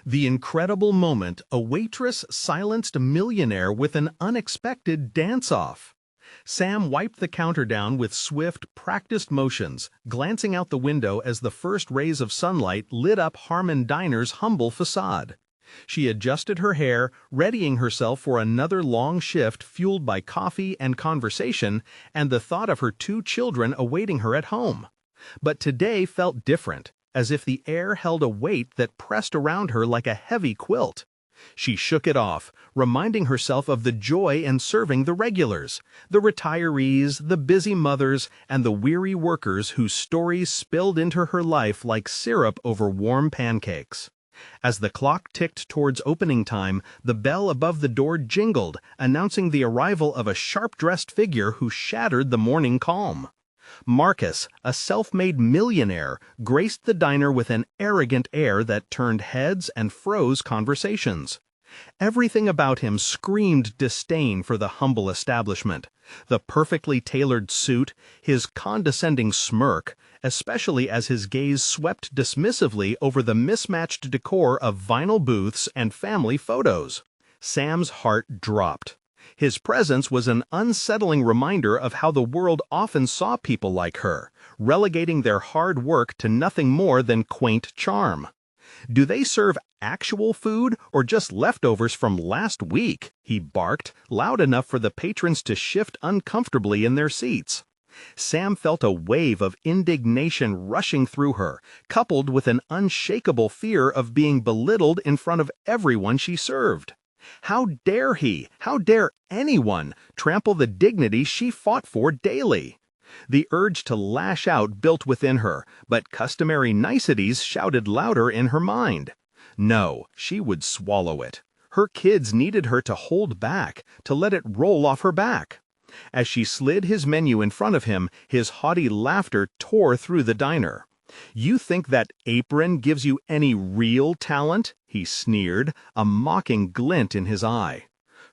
The incredible moment a waitress silenced a millionaire with an unexpected dance-off. Sam wiped the counter down with swift, practiced motions, glancing out the window as the first rays of sunlight lit up Harmon Diner's humble facade. She adjusted her hair, readying herself for another long shift fueled by coffee and conversation and the thought of her two children awaiting her at home. But today felt different, as if the air held a weight that pressed around her like a heavy quilt. She shook it off, reminding herself of the joy in serving the regulars, the retirees, the busy mothers, and the weary workers whose stories spilled into her life like syrup over warm pancakes. As the clock ticked towards opening time, the bell above the door jingled, announcing the arrival of a sharp-dressed figure who shattered the morning calm. Marcus, a self-made millionaire, graced the diner with an arrogant air that turned heads and froze conversations. Everything about him screamed disdain for the humble establishment. The perfectly tailored suit, his condescending smirk, especially as his gaze swept dismissively over the mismatched decor of vinyl booths and family photos. Sam's heart dropped. His presence was an unsettling reminder of how the world often saw people like her, relegating their hard work to nothing more than quaint charm. "Do they serve actual food or just leftovers from last week?" he barked, loud enough for the patrons to shift uncomfortably in their seats. Sam felt a wave of indignation rushing through her, coupled with an unshakable fear of being belittled in front of everyone she served. How dare he, how dare anyone, trample the dignity she fought for daily? The urge to lash out built within her, but customary niceties shouted louder in her mind. No, she would swallow it. Her kids needed her to hold back, to let it roll off her back. As she slid his menu in front of him, his haughty laughter tore through the diner. "You think that apron gives you any real talent?" he sneered, a mocking glint in his eye.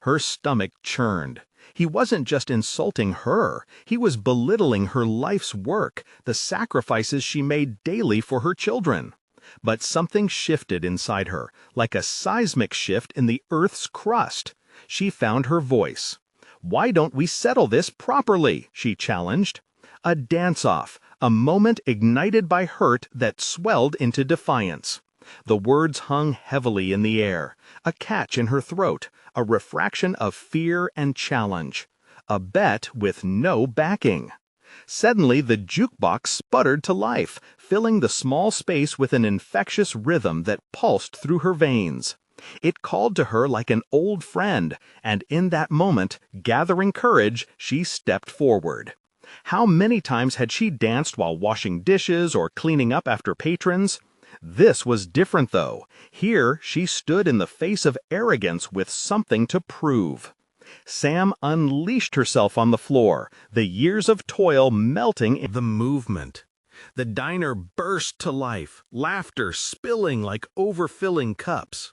Her stomach churned. He wasn't just insulting her, he was belittling her life's work, the sacrifices she made daily for her children. But something shifted inside her, like a seismic shift in the Earth's crust. She found her voice. "Why don't we settle this properly?" she challenged. A dance-off, a moment ignited by hurt that swelled into defiance. The words hung heavily in the air, a catch in her throat, a refraction of fear and challenge. A bet with no backing. Suddenly the jukebox sputtered to life, filling the small space with an infectious rhythm that pulsed through her veins. It called to her like an old friend, and in that moment, gathering courage, she stepped forward. How many times had she danced while washing dishes or cleaning up after patrons? This was different, though. Here she stood in the face of arrogance with something to prove. Sam unleashed herself on the floor, the years of toil melting in the movement. The diner burst to life, laughter spilling like overfilling cups.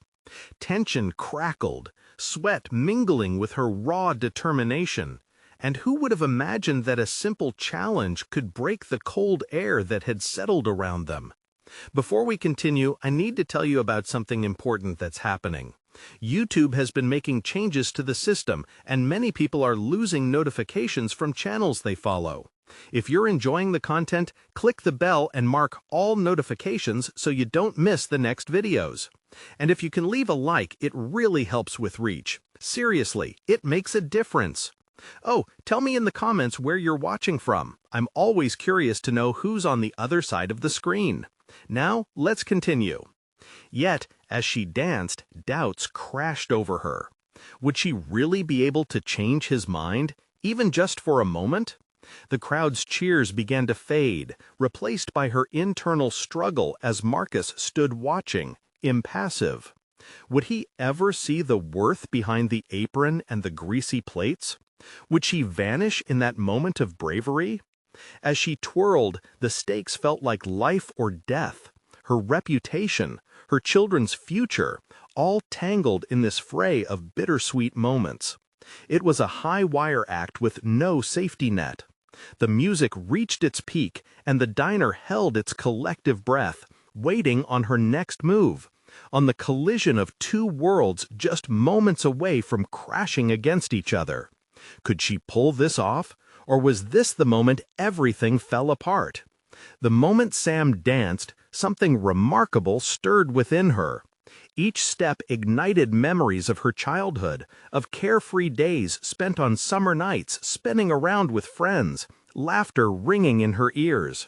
Tension crackled, sweat mingling with her raw determination. And who would have imagined that a simple challenge could break the cold air that had settled around them? Before we continue, I need to tell you about something important that's happening. YouTube has been making changes to the system, and many people are losing notifications from channels they follow. If you're enjoying the content, click the bell and mark all notifications so you don't miss the next videos. And if you can leave a like, it really helps with reach. Seriously, it makes a difference. Oh, tell me in the comments where you're watching from. I'm always curious to know who's on the other side of the screen. Now, let's continue. Yet, as she danced, doubts crashed over her. Would she really be able to change his mind, even just for a moment? The crowd's cheers began to fade, replaced by her internal struggle as Marcus stood watching, impassive. Would he ever see the worth behind the apron and the greasy plates? Would she vanish in that moment of bravery? As she twirled, the stakes felt like life or death. Her reputation, her children's future, all tangled in this fray of bittersweet moments. It was a high-wire act with no safety net. The music reached its peak, and the diner held its collective breath, waiting on her next move. on the collision of two worlds just moments away from crashing against each other. Could she pull this off, or was this the moment everything fell apart? The moment Sam danced, something remarkable stirred within her. Each step ignited memories of her childhood, of carefree days spent on summer nights spinning around with friends, laughter ringing in her ears.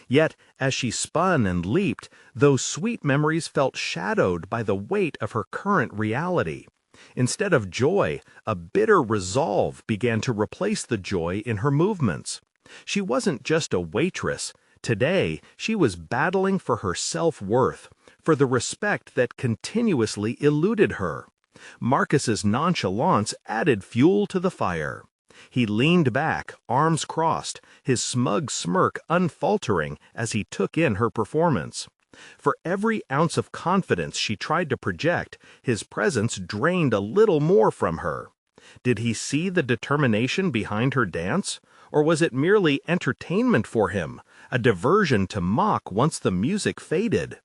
Yet, as she spun and leaped, those sweet memories felt shadowed by the weight of her current reality. Instead of joy, a bitter resolve began to replace the joy in her movements. She wasn't just a waitress. Today, she was battling for her self-worth, for the respect that continuously eluded her. Marcus's nonchalance added fuel to the fire. He leaned back, arms crossed, his smug smirk unfaltering as he took in her performance. For every ounce of confidence she tried to project, his presence drained a little more from her. Did he see the determination behind her dance? Or was it merely entertainment for him, a diversion to mock once the music faded?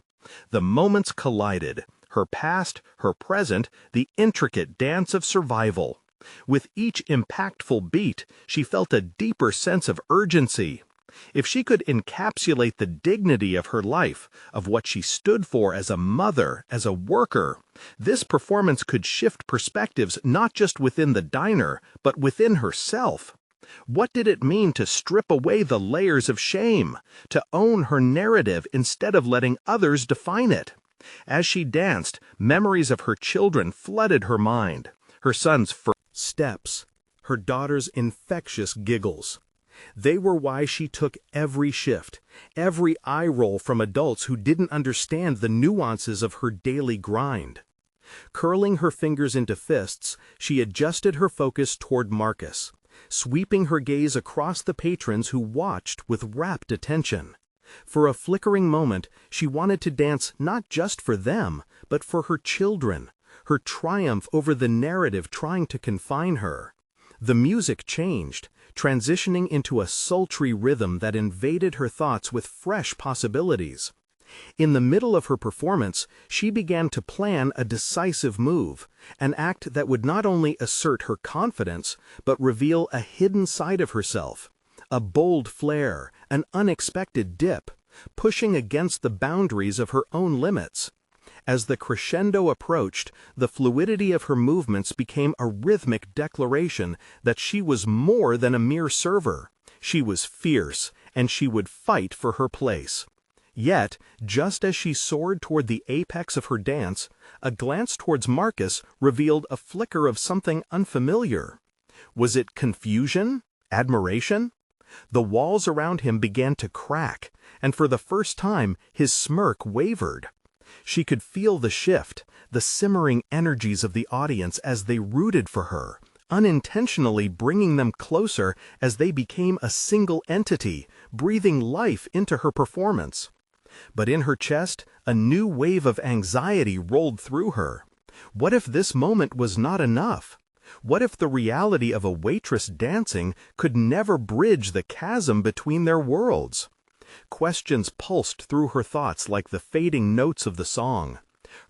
The moments collided, her past, her present, the intricate dance of survival. With each impactful beat, she felt a deeper sense of urgency. If she could encapsulate the dignity of her life, of what she stood for as a mother, as a worker, this performance could shift perspectives not just within the diner, but within herself. What did it mean to strip away the layers of shame, to own her narrative instead of letting others define it? As she danced, memories of her children flooded her mind. Her son's first steps, her daughter's infectious giggles. They were why she took every shift, every eye roll from adults who didn't understand the nuances of her daily grind. Curling her fingers into fists, she adjusted her focus toward Marcus, sweeping her gaze across the patrons who watched with rapt attention. For a flickering moment, she wanted to dance not just for them, but for her children, her triumph over the narrative trying to confine her. The music changed, transitioning into a sultry rhythm that invaded her thoughts with fresh possibilities. In the middle of her performance, she began to plan a decisive move, an act that would not only assert her confidence, but reveal a hidden side of herself, a bold flare, an unexpected dip, pushing against the boundaries of her own limits. As the crescendo approached, the fluidity of her movements became a rhythmic declaration that she was more than a mere server. She was fierce, and she would fight for her place. Yet, just as she soared toward the apex of her dance, a glance towards Marcus revealed a flicker of something unfamiliar. Was it confusion? Admiration? The walls around him began to crack, and for the first time, his smirk wavered. She could feel the shift, the simmering energies of the audience as they rooted for her, unintentionally bringing them closer as they became a single entity, breathing life into her performance. But in her chest, a new wave of anxiety rolled through her. What if this moment was not enough? What if the reality of a waitress dancing could never bridge the chasm between their worlds? Questions pulsed through her thoughts like the fading notes of the song.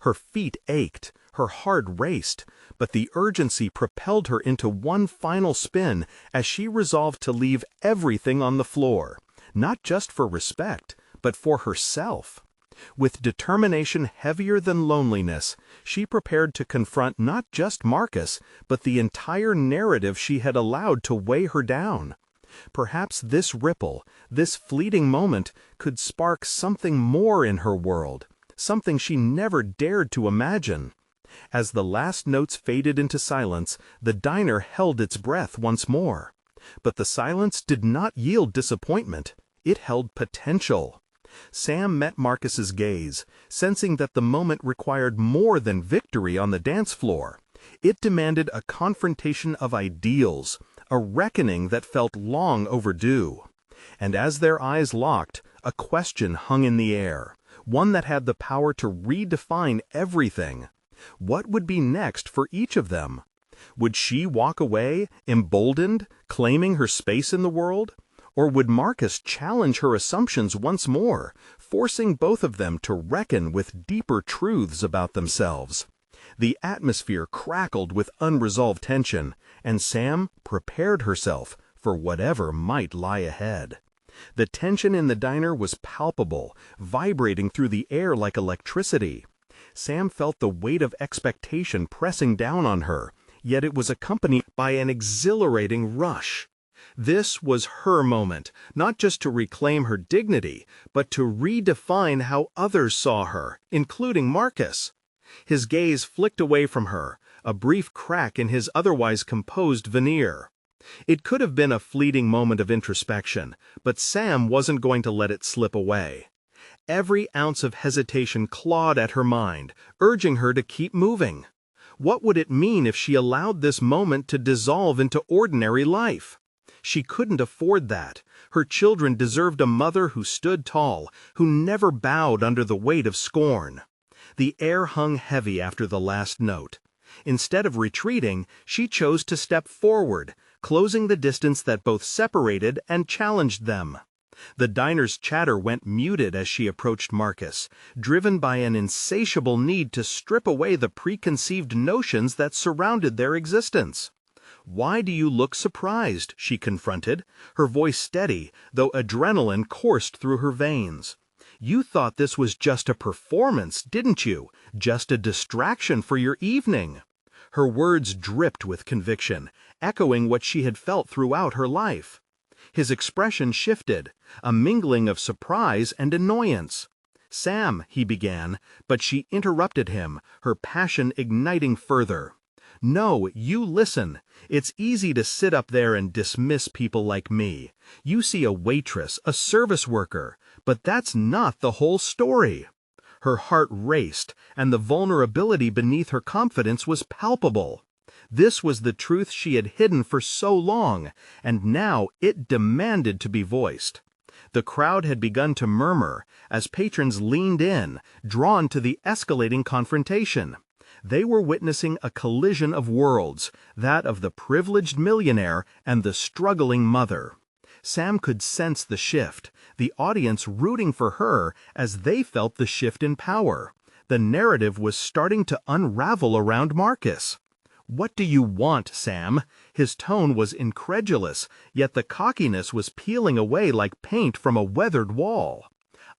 Her feet ached, her heart raced, but the urgency propelled her into one final spin as she resolved to leave everything on the floor, not just for respect, but for herself. With determination heavier than loneliness, she prepared to confront not just Marcus, but the entire narrative she had allowed to weigh her down. Perhaps this ripple, this fleeting moment, could spark something more in her world, something she never dared to imagine. As the last notes faded into silence, the diner held its breath once more. But the silence did not yield disappointment. It held potential. Sam met Marcus's gaze, sensing that the moment required more than victory on the dance floor. It demanded a confrontation of ideals, a reckoning that felt long overdue. And as their eyes locked, a question hung in the air, one that had the power to redefine everything. What would be next for each of them? Would she walk away, emboldened, claiming her space in the world? Or would Marcus challenge her assumptions once more, forcing both of them to reckon with deeper truths about themselves? The atmosphere crackled with unresolved tension, and Sam prepared herself for whatever might lie ahead. The tension in the diner was palpable, vibrating through the air like electricity. Sam felt the weight of expectation pressing down on her, yet it was accompanied by an exhilarating rush. This was her moment, not just to reclaim her dignity, but to redefine how others saw her, including Marcus. His gaze flicked away from her, a brief crack in his otherwise composed veneer. It could have been a fleeting moment of introspection, but Sam wasn't going to let it slip away. Every ounce of hesitation clawed at her mind, urging her to keep moving. What would it mean if she allowed this moment to dissolve into ordinary life? She couldn't afford that. Her children deserved a mother who stood tall, who never bowed under the weight of scorn. The air hung heavy after the last note. Instead of retreating, she chose to step forward, closing the distance that both separated and challenged them. The diner's chatter went muted as she approached Marcus, driven by an insatiable need to strip away the preconceived notions that surrounded their existence. "Why do you look surprised?" she confronted, her voice steady, though adrenaline coursed through her veins. "You thought this was just a performance, didn't you? Just a distraction for your evening." Her words dripped with conviction, echoing what she had felt throughout her life. His expression shifted, a mingling of surprise and annoyance. "Sam," he began, but she interrupted him, her passion igniting further. "No, you listen. It's easy to sit up there and dismiss people like me. You see a waitress, a service worker, but that's not the whole story." Her heart raced, and the vulnerability beneath her confidence was palpable. This was the truth she had hidden for so long, and now it demanded to be voiced. The crowd had begun to murmur as patrons leaned in, drawn to the escalating confrontation. They were witnessing a collision of worlds, that of the privileged millionaire and the struggling mother. Sam could sense the shift, the audience rooting for her as they felt the shift in power. The narrative was starting to unravel around Marcus. "What do you want, Sam?" His tone was incredulous, yet the cockiness was peeling away like paint from a weathered wall.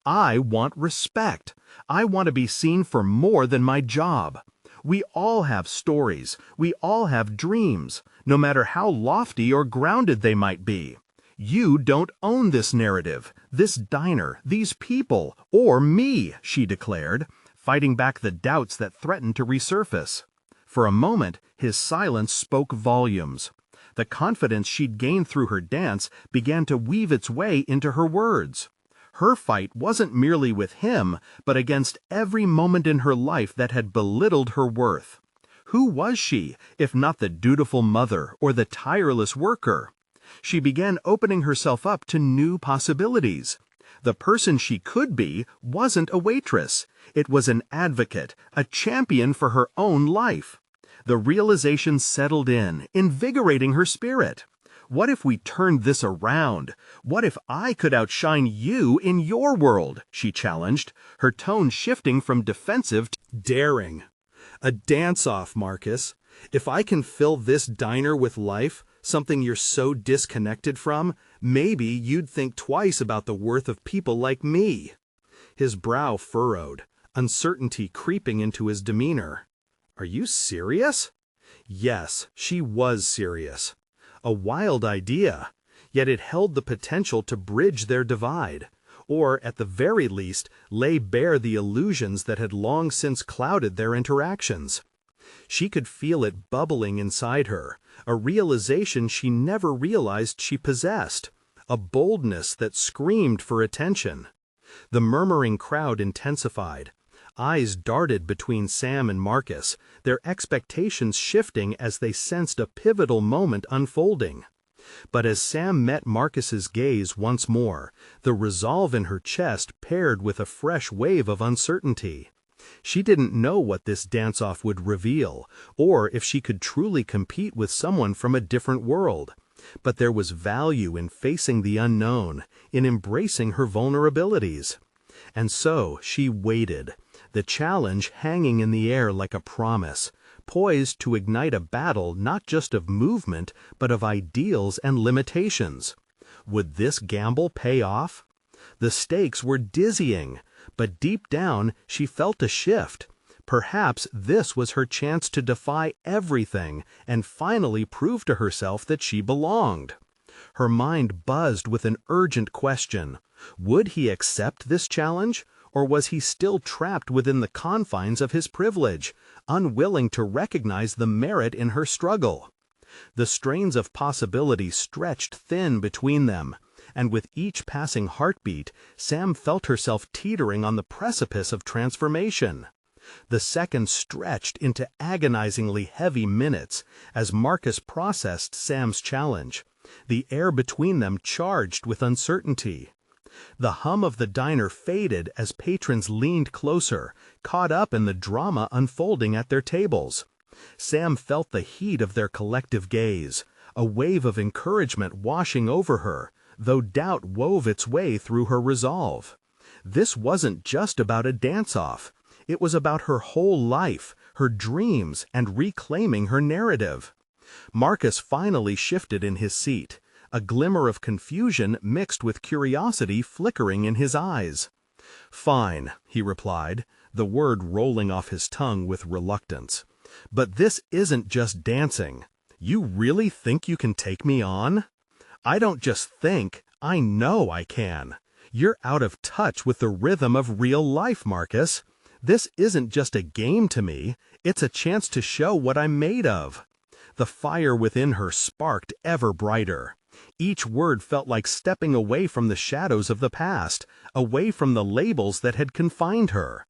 "I want respect. I want to be seen for more than my job. We all have stories. We all have dreams, no matter how lofty or grounded they might be. You don't own this narrative, this diner, these people, or me," she declared, fighting back the doubts that threatened to resurface. For a moment, his silence spoke volumes. The confidence she'd gained through her dance began to weave its way into her words. Her fight wasn't merely with him, but against every moment in her life that had belittled her worth. Who was she, if not the dutiful mother or the tireless worker? She began opening herself up to new possibilities. The person she could be wasn't a waitress. It was an advocate, a champion for her own life. The realization settled in, invigorating her spirit. What if we turned this around? What if I could outshine you in your world? She challenged, her tone shifting from defensive to daring. "A dance-off, Marcus. If I can fill this diner with life, something you're so disconnected from, maybe you'd think twice about the worth of people like me." His brow furrowed, uncertainty creeping into his demeanor. "Are you serious?" Yes, she was serious. A wild idea, yet it held the potential to bridge their divide, or, at the very least, lay bare the illusions that had long since clouded their interactions. She could feel it bubbling inside her, a realization she never realized she possessed, a boldness that screamed for attention. The murmuring crowd intensified. Eyes darted between Sam and Marcus, their expectations shifting as they sensed a pivotal moment unfolding. But as Sam met Marcus's gaze once more, the resolve in her chest paired with a fresh wave of uncertainty. She didn't know what this dance-off would reveal, or if she could truly compete with someone from a different world. But there was value in facing the unknown, in embracing her vulnerabilities. And so she waited, the challenge hanging in the air like a promise, poised to ignite a battle not just of movement, but of ideals and limitations. Would this gamble pay off? The stakes were dizzying, but deep down she felt a shift. Perhaps this was her chance to defy everything and finally prove to herself that she belonged. Her mind buzzed with an urgent question. Would he accept this challenge, or was he still trapped within the confines of his privilege, unwilling to recognize the merit in her struggle? The strains of possibility stretched thin between them, and with each passing heartbeat, Sam felt herself teetering on the precipice of transformation. The seconds stretched into agonizingly heavy minutes as Marcus processed Sam's challenge, the air between them charged with uncertainty. The hum of the diner faded as patrons leaned closer, caught up in the drama unfolding at their tables. Sam felt the heat of their collective gaze, a wave of encouragement washing over her, though doubt wove its way through her resolve. This wasn't just about a dance-off. It was about her whole life, her dreams, and reclaiming her narrative. Marcus finally shifted in his seat, a glimmer of confusion mixed with curiosity flickering in his eyes. "Fine," he replied, the word rolling off his tongue with reluctance. "But this isn't just dancing. You really think you can take me on?" "I don't just think, I know I can. You're out of touch with the rhythm of real life, Marcus. This isn't just a game to me, it's a chance to show what I'm made of." The fire within her sparked ever brighter. Each word felt like stepping away from the shadows of the past, away from the labels that had confined her.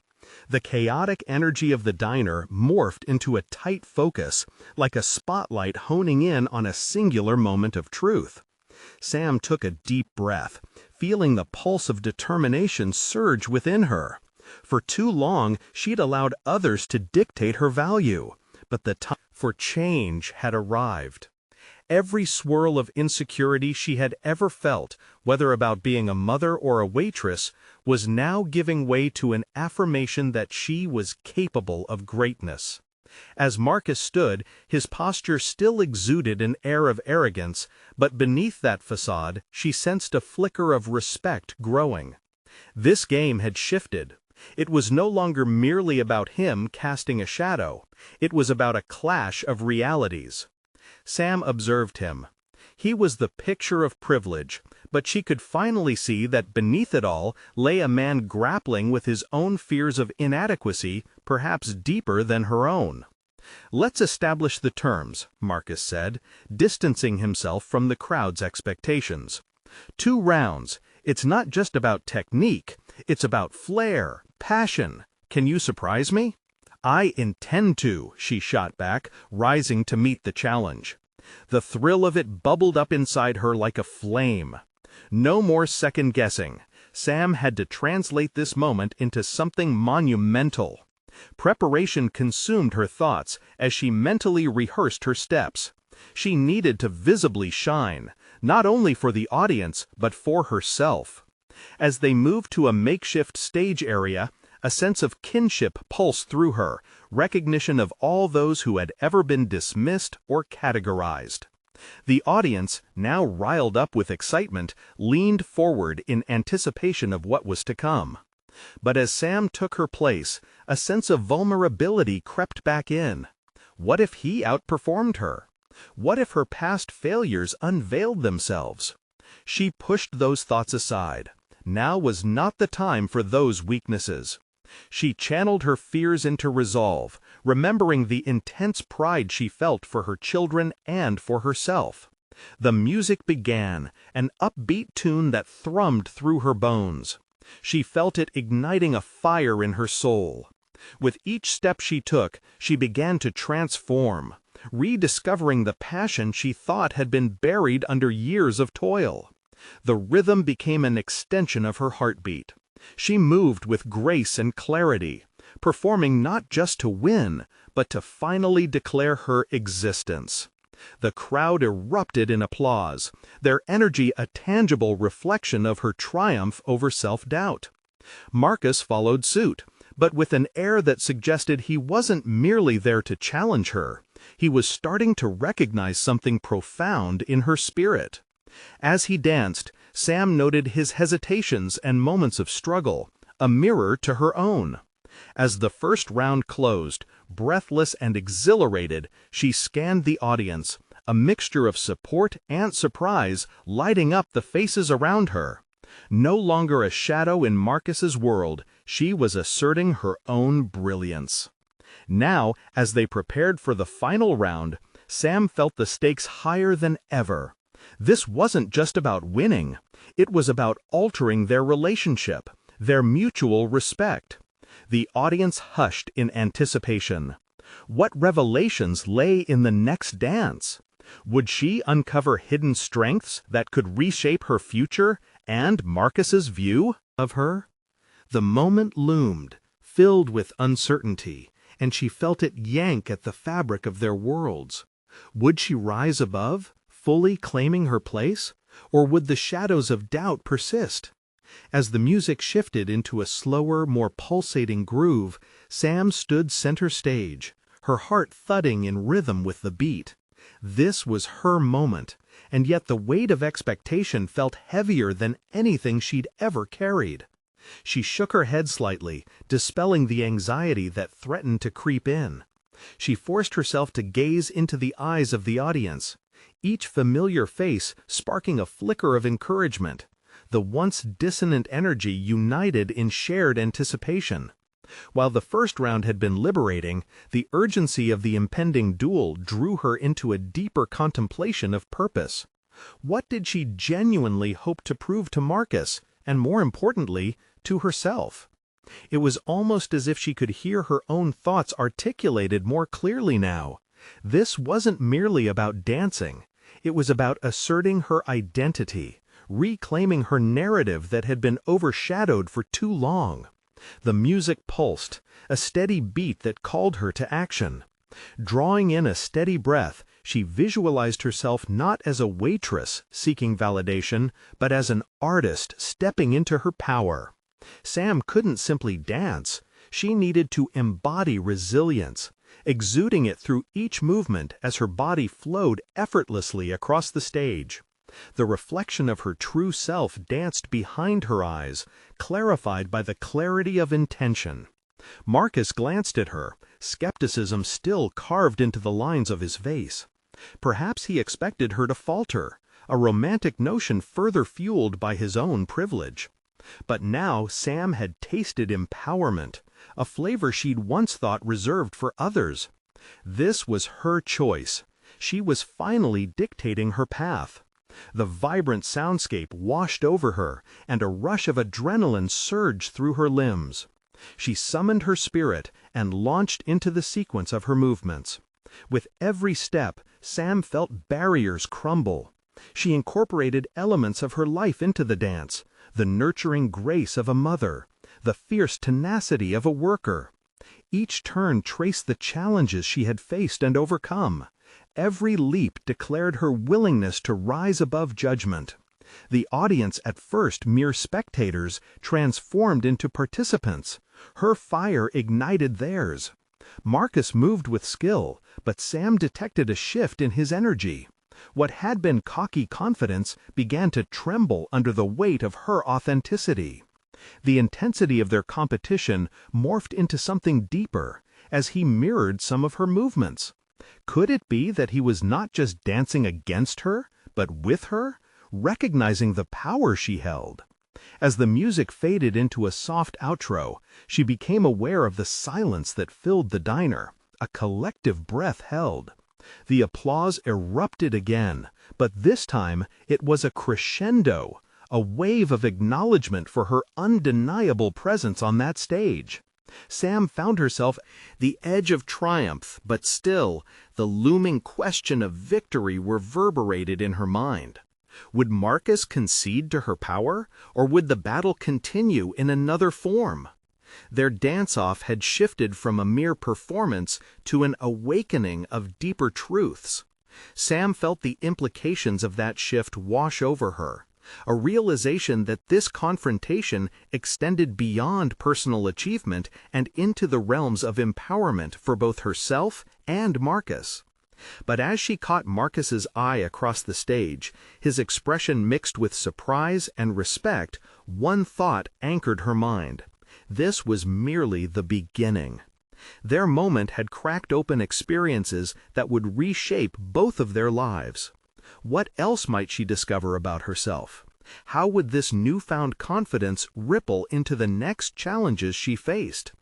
The chaotic energy of the diner morphed into a tight focus, like a spotlight honing in on a singular moment of truth. Sam took a deep breath, feeling the pulse of determination surge within her. For too long, she'd allowed others to dictate her value, but the time for change had arrived. Every swirl of insecurity she had ever felt, whether about being a mother or a waitress, was now giving way to an affirmation that she was capable of greatness. As Marcus stood, his posture still exuded an air of arrogance, but beneath that facade, she sensed a flicker of respect growing. This game had shifted. It was no longer merely about him casting a shadow. It was about a clash of realities. Sam observed him. He was the picture of privilege, but she could finally see that beneath it all lay a man grappling with his own fears of inadequacy, perhaps deeper than her own. "Let's establish the terms," Marcus said, distancing himself from the crowd's expectations. "2 rounds. It's not just about technique, it's about flair, passion. Can you surprise me?" "I intend to," she shot back, rising to meet the challenge. The thrill of it bubbled up inside her like a flame. No more second-guessing. Sam had to translate this moment into something monumental. Preparation consumed her thoughts as she mentally rehearsed her steps. She needed to visibly shine, not only for the audience, but for herself. As they moved to a makeshift stage area, a sense of kinship pulsed through her, recognition of all those who had ever been dismissed or categorized. The audience, now riled up with excitement, leaned forward in anticipation of what was to come. But as Sam took her place, a sense of vulnerability crept back in. What if he outperformed her? What if her past failures unveiled themselves? She pushed those thoughts aside. Now was not the time for those weaknesses. She channeled her fears into resolve, remembering the intense pride she felt for her children and for herself. The music began, an upbeat tune that thrummed through her bones. She felt it igniting a fire in her soul. With each step she took, she began to transform, rediscovering the passion she thought had been buried under years of toil. The rhythm became an extension of her heartbeat. She moved with grace and clarity, performing not just to win, but to finally declare her existence. The crowd erupted in applause, their energy a tangible reflection of her triumph over self-doubt. Marcus followed suit, but with an air that suggested he wasn't merely there to challenge her. He was starting to recognize something profound in her spirit. As he danced, Sam noted his hesitations and moments of struggle, a mirror to her own. As the first round closed, breathless and exhilarated, she scanned the audience, a mixture of support and surprise lighting up the faces around her. No longer a shadow in Marcus's world, she was asserting her own brilliance. Now, as they prepared for the final round, Sam felt the stakes higher than ever. This wasn't just about winning. It was about altering their relationship, their mutual respect. The audience hushed in anticipation. What revelations lay in the next dance? Would she uncover hidden strengths that could reshape her future and Marcus's view of her? The moment loomed, filled with uncertainty, and she felt it yank at the fabric of their worlds. Would she rise above, fully claiming her place, or would the shadows of doubt persist? As the music shifted into a slower, more pulsating groove, Sam stood center stage, her heart thudding in rhythm with the beat. This was her moment, and yet the weight of expectation felt heavier than anything she'd ever carried. She shook her head slightly, dispelling the anxiety that threatened to creep in. She forced herself to gaze into the eyes of the audience, each familiar face sparking a flicker of encouragement. The once dissonant energy united in shared anticipation. While the first round had been liberating, the urgency of the impending duel drew her into a deeper contemplation of purpose. What did she genuinely hope to prove to Marcus, and more importantly, to herself? It was almost as if she could hear her own thoughts articulated more clearly now. This wasn't merely about dancing. It was about asserting her identity, reclaiming her narrative that had been overshadowed for too long. The music pulsed, a steady beat that called her to action. Drawing in a steady breath, she visualized herself not as a waitress seeking validation, but as an artist stepping into her power. Sam couldn't simply dance. She needed to embody resilience, exuding it through each movement as her body flowed effortlessly across the stage. The reflection of her true self danced behind her eyes, clarified by the clarity of intention. Marcus glanced at her, skepticism still carved into the lines of his face. Perhaps he expected her to falter, a romantic notion further fueled by his own privilege. But now Sam had tasted empowerment, a flavor she'd once thought reserved for others. This was her choice. She was finally dictating her path. The vibrant soundscape washed over her, and a rush of adrenaline surged through her limbs. She summoned her spirit and launched into the sequence of her movements. With every step, Sam felt barriers crumble. She incorporated elements of her life into the dance, the nurturing grace of a mother, the fierce tenacity of a worker. Each turn traced the challenges she had faced and overcome. Every leap declared her willingness to rise above judgment. The audience, at first mere spectators, transformed into participants. Her fire ignited theirs. Marcus moved with skill, but Sam detected a shift in his energy. What had been cocky confidence began to tremble under the weight of her authenticity. The intensity of their competition morphed into something deeper, as he mirrored some of her movements. Could it be that he was not just dancing against her, but with her, recognizing the power she held? As the music faded into a soft outro, she became aware of the silence that filled the diner, a collective breath held. The applause erupted again, but this time it was a crescendo, a wave of acknowledgement for her undeniable presence on that stage. Sam found herself at the edge of triumph, but still, the looming question of victory reverberated in her mind. Would Marcus concede to her power, or would the battle continue in another form? Their dance-off had shifted from a mere performance to an awakening of deeper truths. Sam felt the implications of that shift wash over her, a realization that this confrontation extended beyond personal achievement and into the realms of empowerment for both herself and Marcus. But as she caught Marcus's eye across the stage, his expression mixed with surprise and respect, one thought anchored her mind. This was merely the beginning. Their moment had cracked open experiences that would reshape both of their lives. What else might she discover about herself? How would this newfound confidence ripple into the next challenges she faced?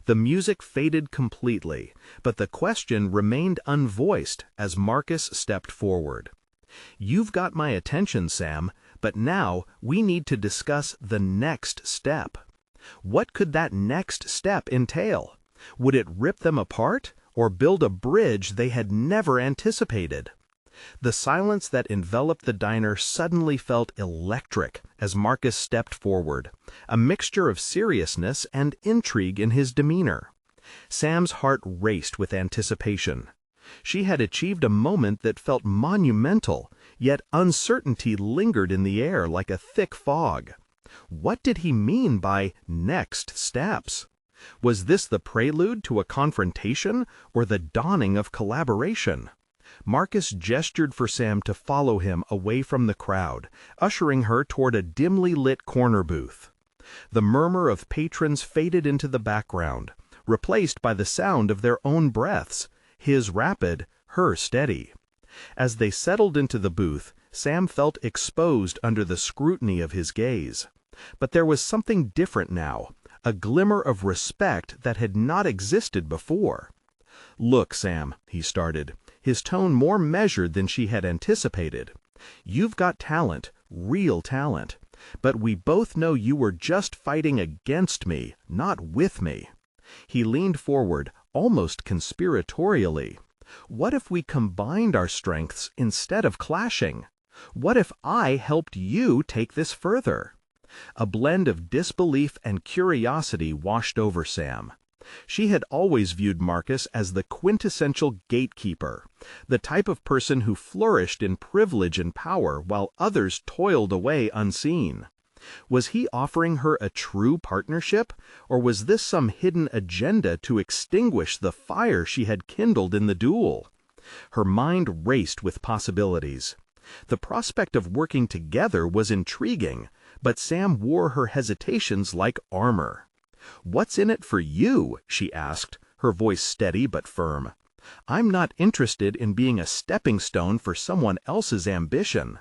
The music faded completely, but the question remained unvoiced as Marcus stepped forward. "You've got my attention, Sam, but now we need to discuss the next step." What could that next step entail? Would it rip them apart, or build a bridge they had never anticipated? The silence that enveloped the diner suddenly felt electric as Marcus stepped forward, a mixture of seriousness and intrigue in his demeanor. Sam's heart raced with anticipation. She had achieved a moment that felt monumental, yet uncertainty lingered in the air like a thick fog. What did he mean by next steps? Was this the prelude to a confrontation or the dawning of collaboration? Marcus gestured for Sam to follow him away from the crowd, ushering her toward a dimly lit corner booth. The murmur of patrons faded into the background, replaced by the sound of their own breaths, his rapid, her steady. As they settled into the booth, Sam felt exposed under the scrutiny of his gaze. But there was something different now, a glimmer of respect that had not existed before. "Look, Sam," he started, his tone more measured than she had anticipated. "You've got talent, real talent, but we both know you were just fighting against me, not with me." He leaned forward, almost conspiratorially. "What if we combined our strengths instead of clashing? What if I helped you take this further?" A blend of disbelief and curiosity washed over Sam. She had always viewed Marcus as the quintessential gatekeeper, the type of person who flourished in privilege and power while others toiled away unseen. Was he offering her a true partnership, or was this some hidden agenda to extinguish the fire she had kindled in the duel? Her mind raced with possibilities. The prospect of working together was intriguing, but Sam wore her hesitations like armor. "What's in it for you?" she asked, her voice steady but firm. "I'm not interested in being a stepping stone for someone else's ambition."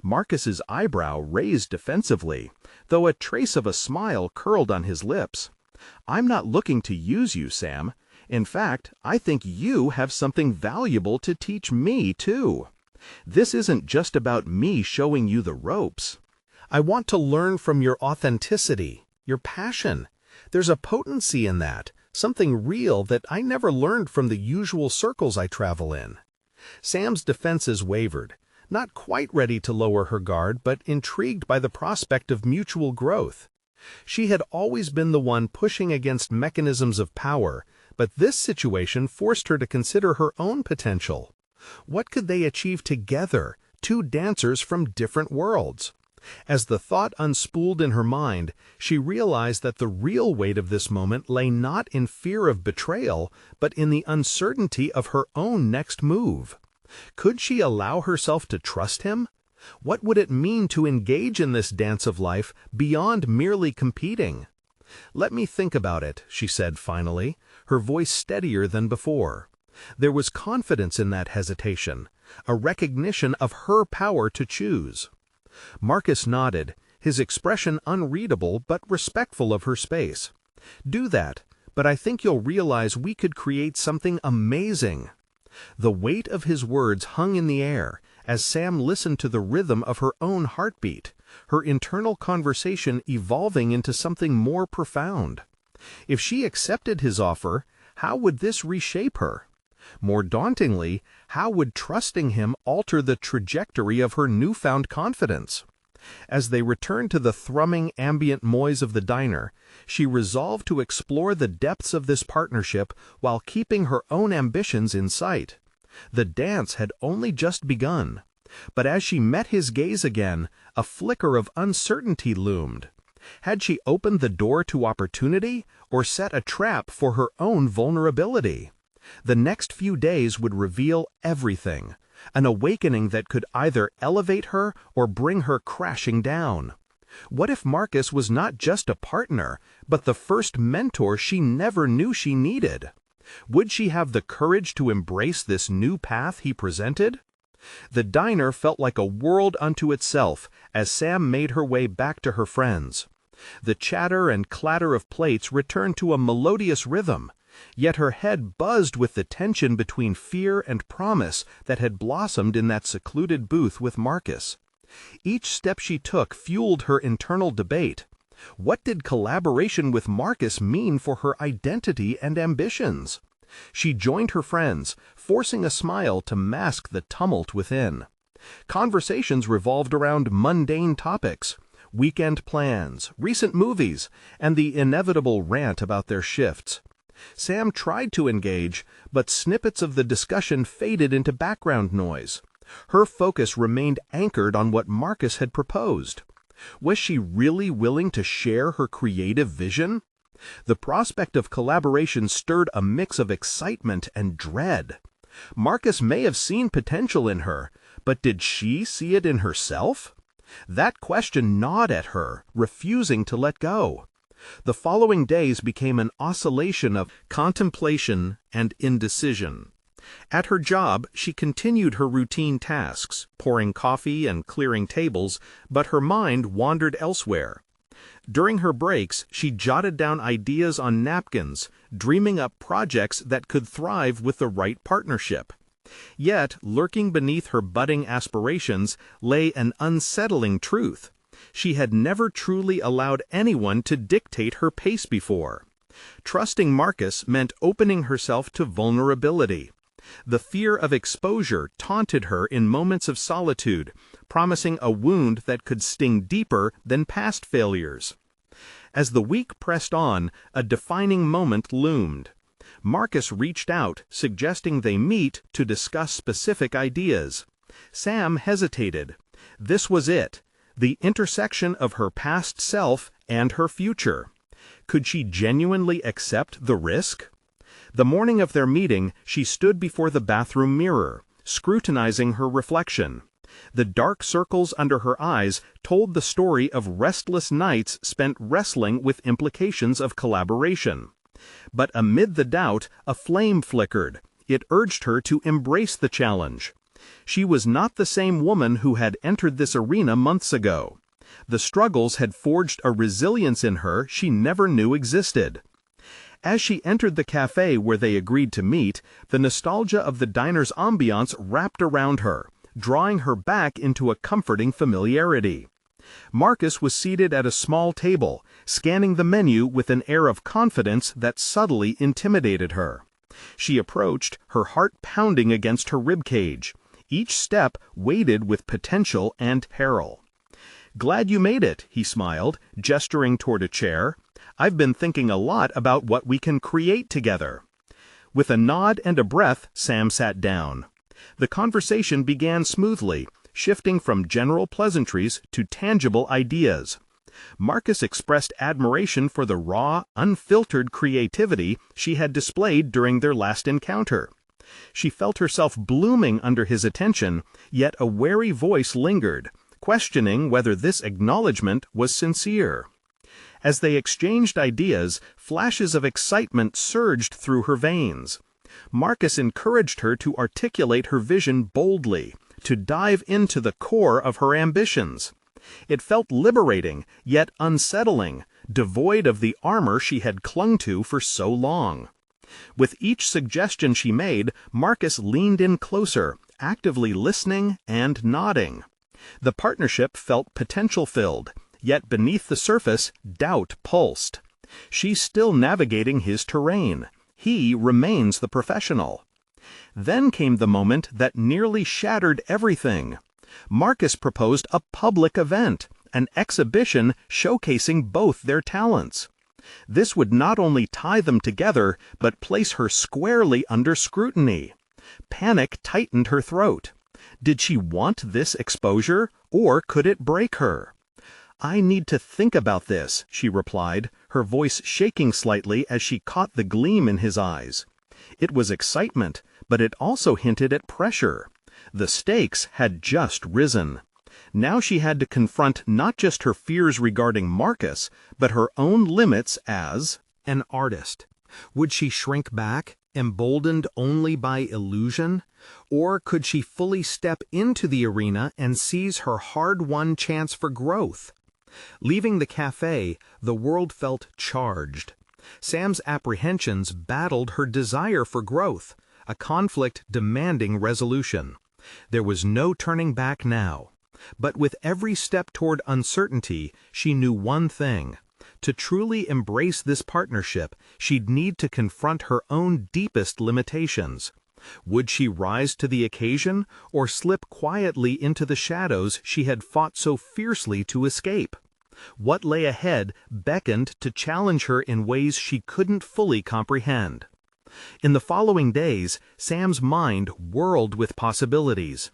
Marcus's eyebrow raised defensively, though a trace of a smile curled on his lips. "I'm not looking to use you, Sam. In fact, I think you have something valuable to teach me, too. This isn't just about me showing you the ropes. I want to learn from your authenticity, your passion. There's a potency in that, something real that I never learned from the usual circles I travel in." Sam's defenses wavered, not quite ready to lower her guard, but intrigued by the prospect of mutual growth. She had always been the one pushing against mechanisms of power, but this situation forced her to consider her own potential. What could they achieve together, two dancers from different worlds? As the thought unspooled in her mind, she realized that the real weight of this moment lay not in fear of betrayal, but in the uncertainty of her own next move. Could she allow herself to trust him? What would it mean to engage in this dance of life beyond merely competing? "Let me think about it," she said finally, her voice steadier than before. There was confidence in that hesitation, a recognition of her power to choose. Marcus nodded, his expression unreadable but respectful of her space. "Do that, but I think you'll realize we could create something amazing." The weight of his words hung in the air as Sam listened to the rhythm of her own heartbeat, her internal conversation evolving into something more profound. If she accepted his offer, how would this reshape her? More dauntingly, how would trusting him alter the trajectory of her newfound confidence? As they returned to the thrumming ambient noise of the diner, she resolved to explore the depths of this partnership while keeping her own ambitions in sight. The dance had only just begun. But as she met his gaze again, a flicker of uncertainty loomed. Had she opened the door to opportunity or set a trap for her own vulnerability? The next few days would reveal everything, an awakening that could either elevate her or bring her crashing down. What if Marcus was not just a partner, but the first mentor she never knew she needed? Would she have the courage to embrace this new path he presented? The diner felt like a world unto itself as Sam made her way back to her friends. The chatter and clatter of plates returned to a melodious rhythm, yet her head buzzed with the tension between fear and promise that had blossomed in that secluded booth with Marcus. Each step she took fueled her internal debate. What did collaboration with Marcus mean for her identity and ambitions? She joined her friends, forcing a smile to mask the tumult within. Conversations revolved around mundane topics, weekend plans, recent movies, and the inevitable rant about their shifts. Sam tried to engage, but snippets of the discussion faded into background noise. Her focus remained anchored on what Marcus had proposed. Was she really willing to share her creative vision? The prospect of collaboration stirred a mix of excitement and dread. Marcus may have seen potential in her, but did she see it in herself? That question gnawed at her, refusing to let go. The following days became an oscillation of contemplation and indecision. At her job, she continued her routine tasks, pouring coffee and clearing tables, but her mind wandered elsewhere. During her breaks, she jotted down ideas on napkins, dreaming up projects that could thrive with the right partnership. Yet, lurking beneath her budding aspirations lay an unsettling truth. She had never truly allowed anyone to dictate her pace before. Trusting Marcus meant opening herself to vulnerability. The fear of exposure taunted her in moments of solitude, promising a wound that could sting deeper than past failures. As the week pressed on, a defining moment loomed. Marcus reached out, suggesting they meet to discuss specific ideas. Sam hesitated. This was it, the intersection of her past self and her future. Could she genuinely accept the risk? The morning of their meeting, she stood before the bathroom mirror, scrutinizing her reflection. The dark circles under her eyes told the story of restless nights spent wrestling with implications of collaboration. But amid the doubt, a flame flickered. It urged her to embrace the challenge. She was not the same woman who had entered this arena months ago. The struggles had forged a resilience in her she never knew existed. As she entered the cafe where they agreed to meet, the nostalgia of the diner's ambiance wrapped around her, drawing her back into a comforting familiarity. Marcus was seated at a small table, scanning the menu with an air of confidence that subtly intimidated her. She approached, her heart pounding against her ribcage. Each step weighted with potential and peril. "Glad you made it," he smiled, gesturing toward a chair. "I've been thinking a lot about what we can create together." With a nod and a breath, Sam sat down. The conversation began smoothly, shifting from general pleasantries to tangible ideas. Marcus expressed admiration for the raw, unfiltered creativity she had displayed during their last encounter. She felt herself blooming under his attention, yet a wary voice lingered, questioning whether this acknowledgement was sincere. As they exchanged ideas, flashes of excitement surged through her veins. Marcus encouraged her to articulate her vision boldly, to dive into the core of her ambitions. It felt liberating, yet unsettling, devoid of the armor she had clung to for so long. With each suggestion she made, Marcus leaned in closer, actively listening and nodding. The partnership felt potential-filled, yet beneath the surface, doubt pulsed. She's still navigating his terrain. He remains the professional. Then came the moment that nearly shattered everything. Marcus proposed a public event, an exhibition showcasing both their talents. This would not only tie them together, but place her squarely under scrutiny. Panic tightened her throat. Did she want this exposure, or could it break her? "I need to think about this," she replied, her voice shaking slightly as she caught the gleam in his eyes. It was excitement, but it also hinted at pressure. The stakes had just risen. Now she had to confront not just her fears regarding Marcus, but her own limits as an artist. Would she shrink back, emboldened only by illusion? Or could she fully step into the arena and seize her hard-won chance for growth? Leaving the cafe, the world felt charged. Sam's apprehensions battled her desire for growth, a conflict demanding resolution. There was no turning back now. But with every step toward uncertainty, she knew one thing. To truly embrace this partnership, she'd need to confront her own deepest limitations. Would she rise to the occasion, or slip quietly into the shadows she had fought so fiercely to escape? What lay ahead beckoned to challenge her in ways she couldn't fully comprehend. In the following days, Sam's mind whirled with possibilities.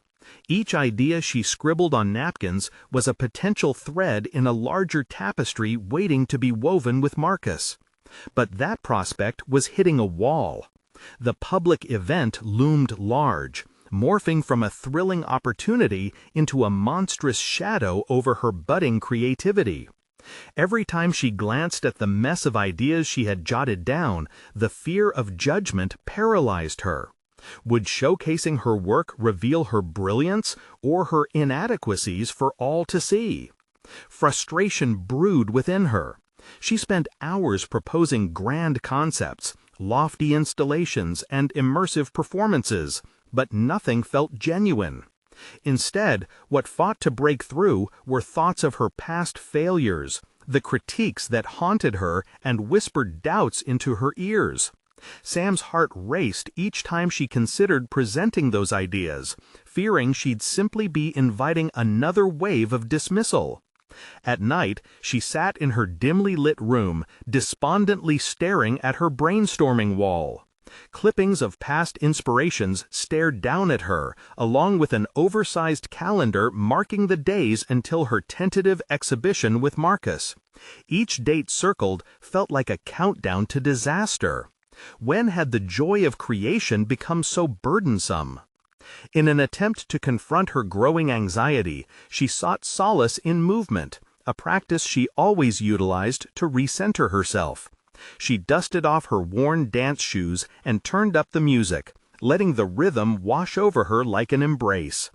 Each idea she scribbled on napkins was a potential thread in a larger tapestry waiting to be woven with Marcus. But that prospect was hitting a wall. The public event loomed large, morphing from a thrilling opportunity into a monstrous shadow over her budding creativity. Every time she glanced at the mess of ideas she had jotted down, the fear of judgment paralyzed her. Would showcasing her work reveal her brilliance or her inadequacies for all to see? Frustration brewed within her. She spent hours proposing grand concepts, lofty installations, and immersive performances, but nothing felt genuine. Instead, what fought to break through were thoughts of her past failures, the critiques that haunted her and whispered doubts into her ears. Sam's heart raced each time she considered presenting those ideas, fearing she'd simply be inviting another wave of dismissal. At night, she sat in her dimly lit room, despondently staring at her brainstorming wall. Clippings of past inspirations stared down at her, along with an oversized calendar marking the days until her tentative exhibition with Marcus. Each date circled felt like a countdown to disaster. When had the joy of creation become so burdensome? In an attempt to confront her growing anxiety, she sought solace in movement, a practice she always utilized to recenter herself. She dusted off her worn dance shoes and turned up the music, letting the rhythm wash over her like an embrace.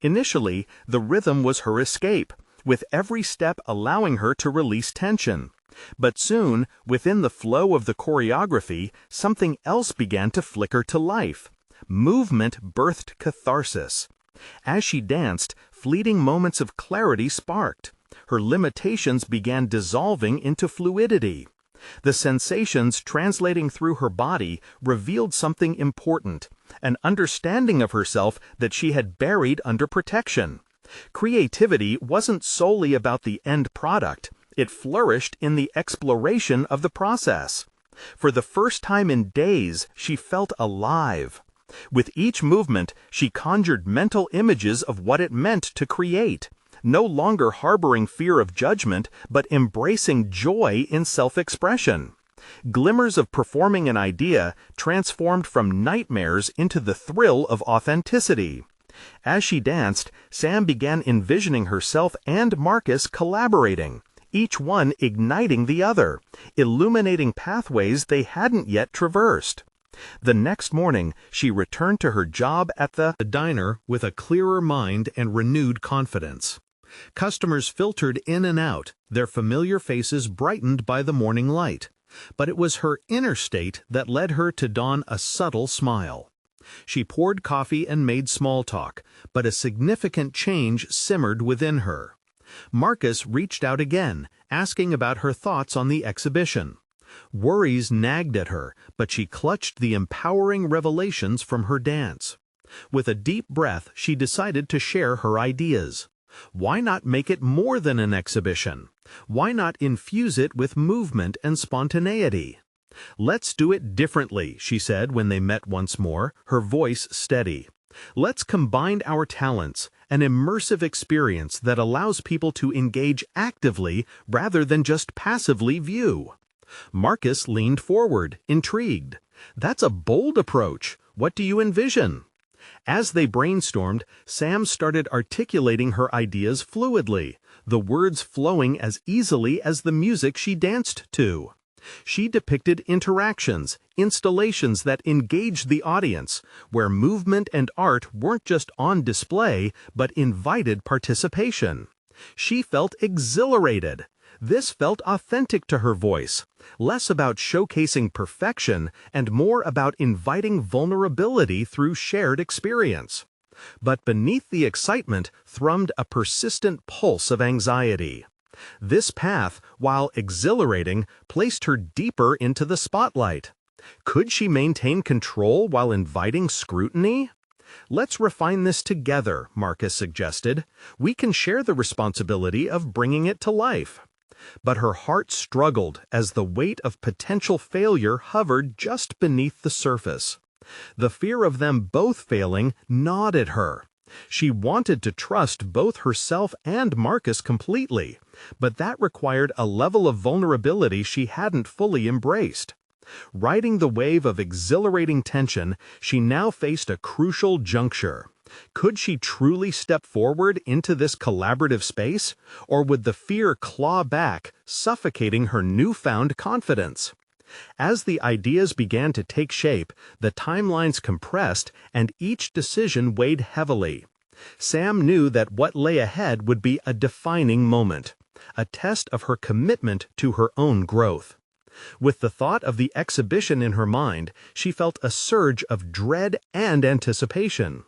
Initially, the rhythm was her escape, with every step allowing her to release tension. But soon, within the flow of the choreography, something else began to flicker to life. Movement birthed catharsis. As she danced, fleeting moments of clarity sparked. Her limitations began dissolving into fluidity. The sensations translating through her body revealed something important, an understanding of herself that she had buried under protection. Creativity wasn't solely about the end product. It flourished in the exploration of the process. For the first time in days, she felt alive. With each movement, she conjured mental images of what it meant to create, no longer harboring fear of judgment, but embracing joy in self-expression. Glimmers of performing an idea transformed from nightmares into the thrill of authenticity. As she danced, Sam began envisioning herself and Marcus collaborating, each one igniting the other, illuminating pathways they hadn't yet traversed. The next morning, she returned to her job at the diner with a clearer mind and renewed confidence. Customers filtered in and out, their familiar faces brightened by the morning light. But it was her inner state that led her to don a subtle smile. She poured coffee and made small talk, but a significant change simmered within her. Marcus reached out again, asking about her thoughts on the exhibition. Worries nagged at her, but she clutched the empowering revelations from her dance. With a deep breath, she decided to share her ideas. Why not make it more than an exhibition? Why not infuse it with movement and spontaneity? "Let's do it differently," she said when they met once more, her voice steady. "Let's combine our talents, an immersive experience that allows people to engage actively rather than just passively view." Marcus leaned forward, intrigued. "That's a bold approach. What do you envision?" As they brainstormed, Sam started articulating her ideas fluidly, the words flowing as easily as the music she danced to. She depicted interactions, installations that engaged the audience, where movement and art weren't just on display, but invited participation. She felt exhilarated. This felt authentic to her voice, less about showcasing perfection and more about inviting vulnerability through shared experience. But beneath the excitement thrummed a persistent pulse of anxiety. This path, while exhilarating, placed her deeper into the spotlight. Could she maintain control while inviting scrutiny? "Let's refine this together," Marcus suggested. "We can share the responsibility of bringing it to life." But her heart struggled as the weight of potential failure hovered just beneath the surface. The fear of them both failing gnawed at her. She wanted to trust both herself and Marcus completely, but that required a level of vulnerability she hadn't fully embraced. Riding the wave of exhilarating tension, she now faced a crucial juncture. Could she truly step forward into this collaborative space, or would the fear claw back, suffocating her newfound confidence? As the ideas began to take shape, the timelines compressed, and each decision weighed heavily. Sam knew that what lay ahead would be a defining moment, a test of her commitment to her own growth. With the thought of the exhibition in her mind, she felt a surge of dread and anticipation.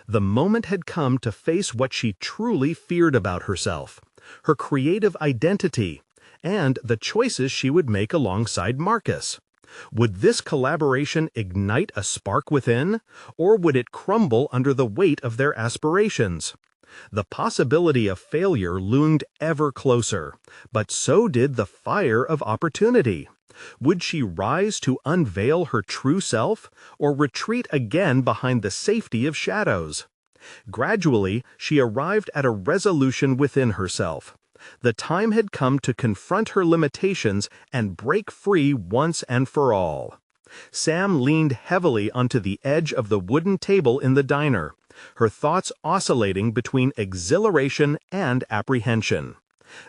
The moment had come to face what she truly feared about herself, her creative identity, and the choices she would make alongside Marcus. Would this collaboration ignite a spark within, or would it crumble under the weight of their aspirations? The possibility of failure loomed ever closer, but so did the fire of opportunity. Would she rise to unveil her true self, or retreat again behind the safety of shadows? Gradually, she arrived at a resolution within herself. The time had come to confront her limitations and break free once and for all. Sam leaned heavily onto the edge of the wooden table in the diner, her thoughts oscillating between exhilaration and apprehension.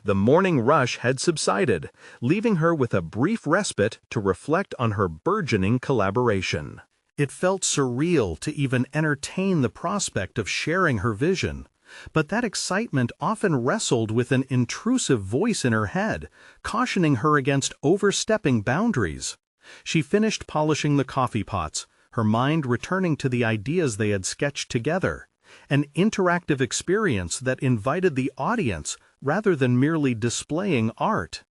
The morning rush had subsided, leaving her with a brief respite to reflect on her burgeoning collaboration. It felt surreal to even entertain the prospect of sharing her vision, but that excitement often wrestled with an intrusive voice in her head, cautioning her against overstepping boundaries. She finished polishing the coffee pots, her mind returning to the ideas they had sketched together, an interactive experience that invited the audience rather than merely displaying art.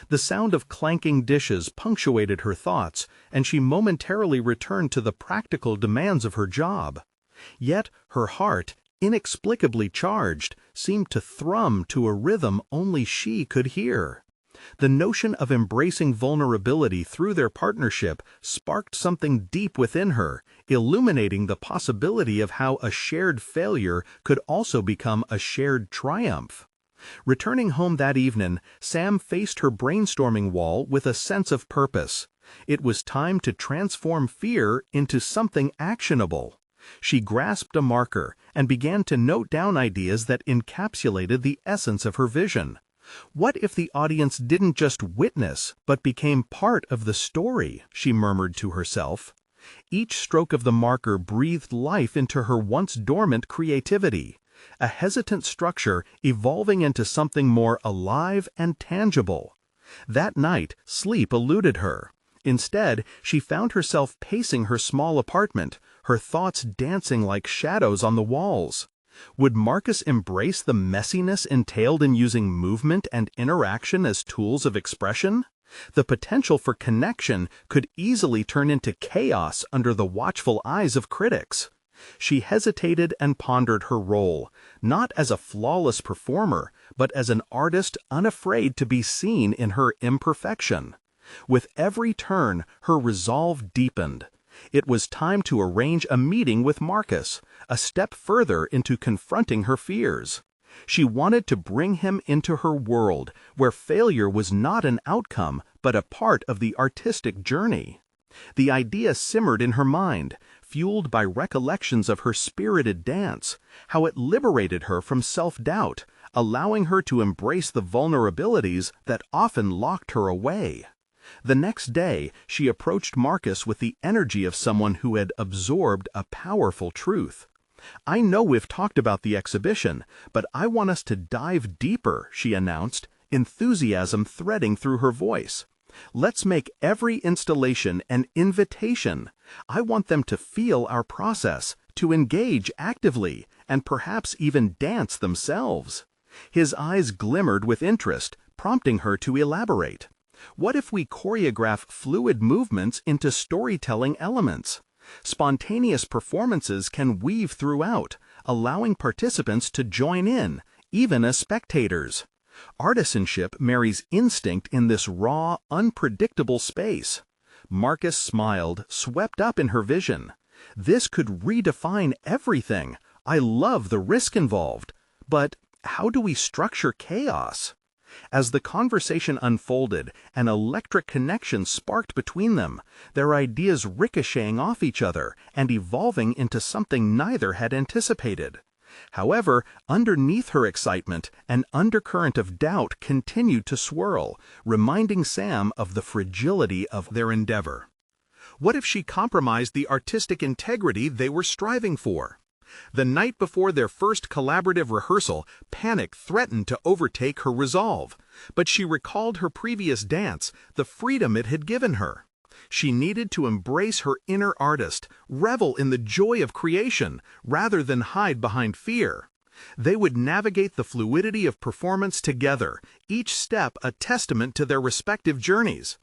The sound of clanking dishes punctuated her thoughts, and she momentarily returned to the practical demands of her job. Yet her heart, inexplicably charged, seemed to thrum to a rhythm only she could hear. The notion of embracing vulnerability through their partnership sparked something deep within her, illuminating the possibility of how a shared failure could also become a shared triumph. Returning home that evening, Sam faced her brainstorming wall with a sense of purpose. It was time to transform fear into something actionable. She grasped a marker and began to note down ideas that encapsulated the essence of her vision. What if the audience didn't just witness, but became part of the story, she murmured to herself. Each stroke of the marker breathed life into her once dormant creativity, a hesitant structure evolving into something more alive and tangible. That night, sleep eluded her. Instead, she found herself pacing her small apartment, her thoughts dancing like shadows on the walls. Would Marcus embrace the messiness entailed in using movement and interaction as tools of expression? The potential for connection could easily turn into chaos under the watchful eyes of critics. She hesitated and pondered her role, not as a flawless performer, but as an artist unafraid to be seen in her imperfection. With every turn, her resolve deepened. It was time to arrange a meeting with Marcus, a step further into confronting her fears. She wanted to bring him into her world, where failure was not an outcome, but a part of the artistic journey. The idea simmered in her mind, fueled by recollections of her spirited dance, how it liberated her from self-doubt, allowing her to embrace the vulnerabilities that often locked her away. The next day, she approached Marcus with the energy of someone who had absorbed a powerful truth. "I know we've talked about the exhibition, but I want us to dive deeper," she announced, enthusiasm threading through her voice. "Let's make every installation an invitation. I want them to feel our process, to engage actively, and perhaps even dance themselves." His eyes glimmered with interest, prompting her to elaborate. "What if we choreograph fluid movements into storytelling elements? Spontaneous performances can weave throughout, allowing participants to join in, even as spectators. Artisanship marries instinct in this raw, unpredictable space." Marcus smiled, swept up in her vision. "This could redefine everything. I love the risk involved. But how do we structure chaos?" As the conversation unfolded, an electric connection sparked between them, their ideas ricocheting off each other and evolving into something neither had anticipated. However, underneath her excitement, an undercurrent of doubt continued to swirl, reminding Sam of the fragility of their endeavor. What if she compromised the artistic integrity they were striving for? The night before their first collaborative rehearsal, panic threatened to overtake her resolve. But she recalled her previous dance, the freedom it had given her. She needed to embrace her inner artist, revel in the joy of creation, rather than hide behind fear. They would navigate the fluidity of performance together, each step a testament to their respective journeys.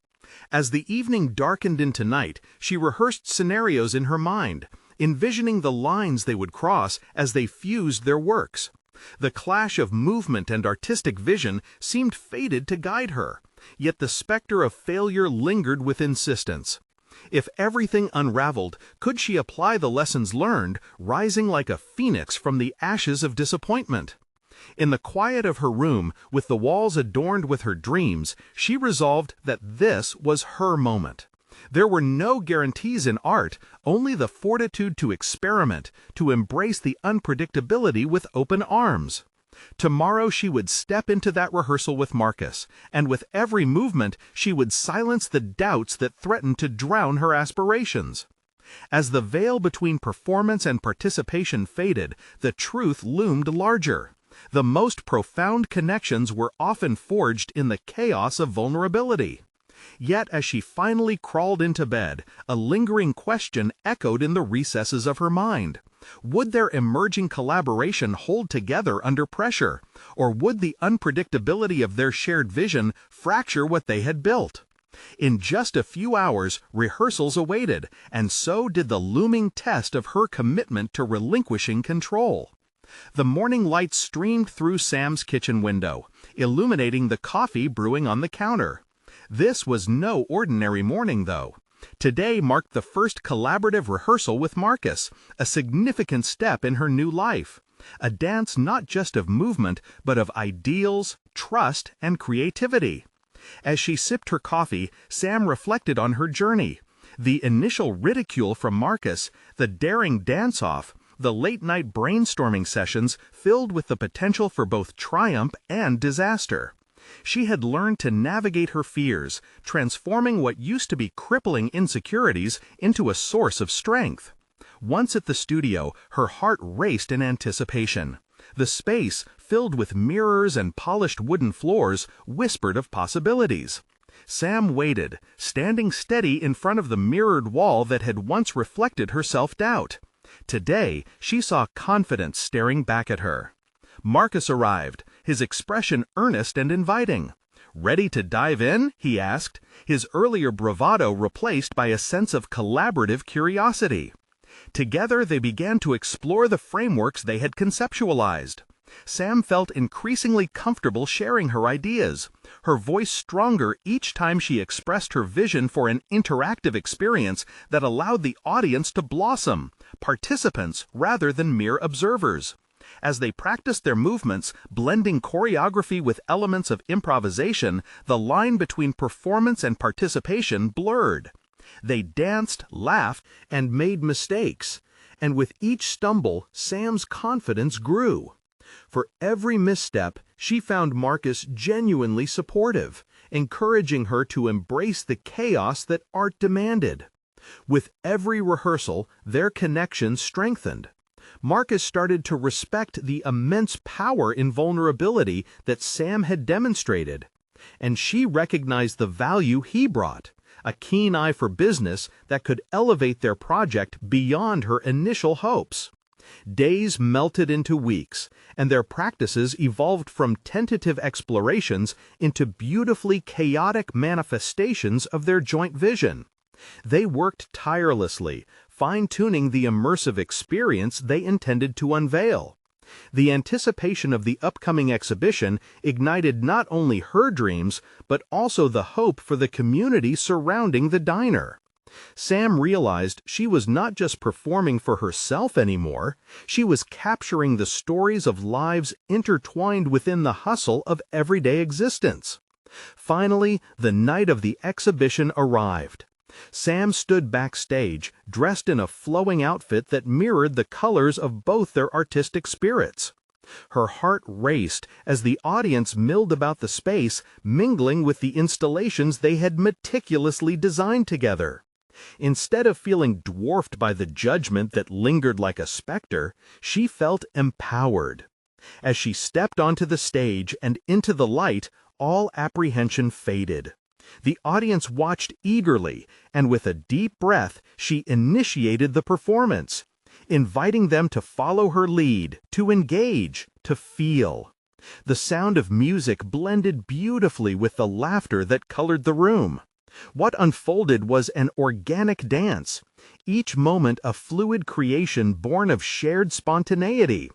As the evening darkened into night, she rehearsed scenarios in her mind, envisioning the lines they would cross as they fused their works. The clash of movement and artistic vision seemed fated to guide her, yet the specter of failure lingered with insistence. If everything unraveled, could she apply the lessons learned, rising like a phoenix from the ashes of disappointment? In the quiet of her room, with the walls adorned with her dreams, she resolved that this was her moment. There were no guarantees in art, only the fortitude to experiment, to embrace the unpredictability with open arms. Tomorrow she would step into that rehearsal with Marcus, and with every movement she would silence the doubts that threatened to drown her aspirations. As the veil between performance and participation faded, the truth loomed larger. The most profound connections were often forged in the chaos of vulnerability. Yet as she finally crawled into bed, a lingering question echoed in the recesses of her mind. Would their emerging collaboration hold together under pressure, or would the unpredictability of their shared vision fracture what they had built? In just a few hours, rehearsals awaited, and so did the looming test of her commitment to relinquishing control. The morning light streamed through Sam's kitchen window, illuminating the coffee brewing on the counter. This was no ordinary morning, though. Today marked the first collaborative rehearsal with Marcus, a significant step in her new life. A dance not just of movement, but of ideals, trust, and creativity. As she sipped her coffee, Sam reflected on her journey. The initial ridicule from Marcus, the daring dance-off, the late-night brainstorming sessions filled with the potential for both triumph and disaster. She had learned to navigate her fears, transforming what used to be crippling insecurities into a source of strength. Once at the studio, her heart raced in anticipation. The space, filled with mirrors and polished wooden floors, whispered of possibilities. Sam waited, standing steady in front of the mirrored wall that had once reflected her self-doubt. Today, she saw confidence staring back at her. Marcus arrived, his expression earnest and inviting. "Ready to dive in?" he asked, his earlier bravado replaced by a sense of collaborative curiosity. Together they began to explore the frameworks they had conceptualized. Sam felt increasingly comfortable sharing her ideas, her voice stronger each time she expressed her vision for an interactive experience that allowed the audience to blossom, participants rather than mere observers. As they practiced their movements, blending choreography with elements of improvisation, the line between performance and participation blurred. They danced, laughed, and made mistakes, and with each stumble, Sam's confidence grew. For every misstep, she found Marcus genuinely supportive, encouraging her to embrace the chaos that art demanded. With every rehearsal, their connection strengthened. Marcus started to respect the immense power in vulnerability that Sam had demonstrated, and she recognized the value he brought, a keen eye for business that could elevate their project beyond her initial hopes. Days melted into weeks, and their practices evolved from tentative explorations into beautifully chaotic manifestations of their joint vision. They worked tirelessly, fine-tuning the immersive experience they intended to unveil. The anticipation of the upcoming exhibition ignited not only her dreams, but also the hope for the community surrounding the diner. Sam realized she was not just performing for herself anymore, she was capturing the stories of lives intertwined within the hustle of everyday existence. Finally, the night of the exhibition arrived. Sam stood backstage, dressed in a flowing outfit that mirrored the colors of both their artistic spirits. Her heart raced as the audience milled about the space, mingling with the installations they had meticulously designed together. Instead of feeling dwarfed by the judgment that lingered like a specter, she felt empowered. As she stepped onto the stage and into the light, all apprehension faded. The audience watched eagerly, and with a deep breath, she initiated the performance, inviting them to follow her lead, to engage, to feel. The sound of music blended beautifully with the laughter that colored the room. What unfolded was an organic dance, each moment a fluid creation born of shared spontaneity.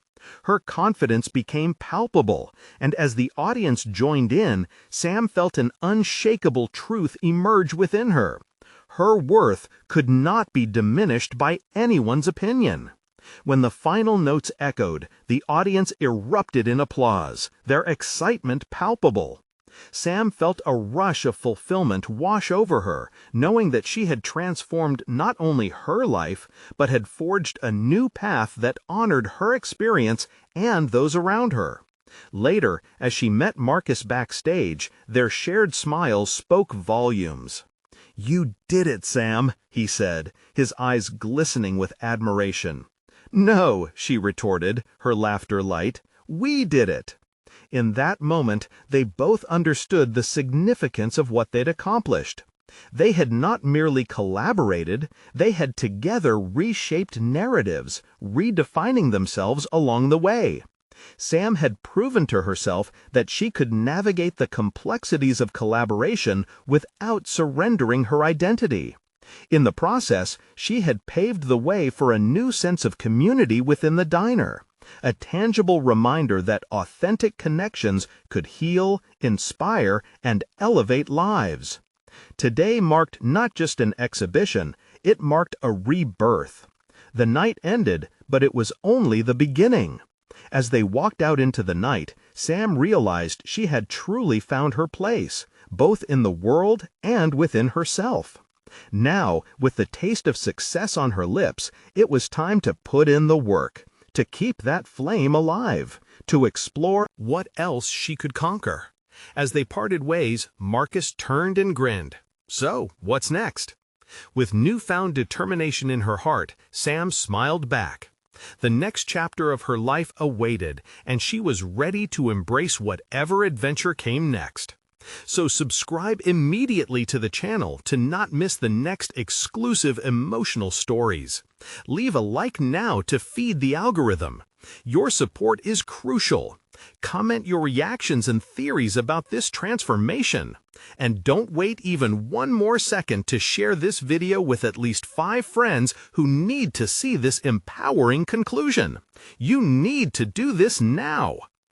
Her confidence became palpable, and as the audience joined in, Sam felt an unshakable truth emerge within her. Her worth could not be diminished by anyone's opinion. When the final notes echoed, the audience erupted in applause, their excitement palpable. Sam felt a rush of fulfillment wash over her, knowing that she had transformed not only her life, but had forged a new path that honored her experience and those around her. Later, as she met Marcus backstage, their shared smiles spoke volumes. "You did it, Sam," he said, his eyes glistening with admiration. "No," she retorted, her laughter light. "We did it." In that moment, they both understood the significance of what they'd accomplished. They had not merely collaborated, they had together reshaped narratives, redefining themselves along the way. Sam had proven to herself that she could navigate the complexities of collaboration without surrendering her identity. In the process, she had paved the way for a new sense of community within the diner. A tangible reminder that authentic connections could heal, inspire, and elevate lives. Today marked not just an exhibition, it marked a rebirth. The night ended, but it was only the beginning. As they walked out into the night, Sam realized she had truly found her place, both in the world and within herself. Now, with the taste of success on her lips, it was time to put in the work, to keep that flame alive, to explore what else she could conquer. As they parted ways, Marcus turned and grinned. "So, what's next?" With newfound determination in her heart, Sam smiled back. The next chapter of her life awaited, and she was ready to embrace whatever adventure came next. So subscribe immediately to the channel to not miss the next exclusive emotional stories. Leave a like now to feed the algorithm. Your support is crucial. Comment your reactions and theories about this transformation. And don't wait even one more second to share this video with at least 5 friends who need to see this empowering conclusion. You need to do this now.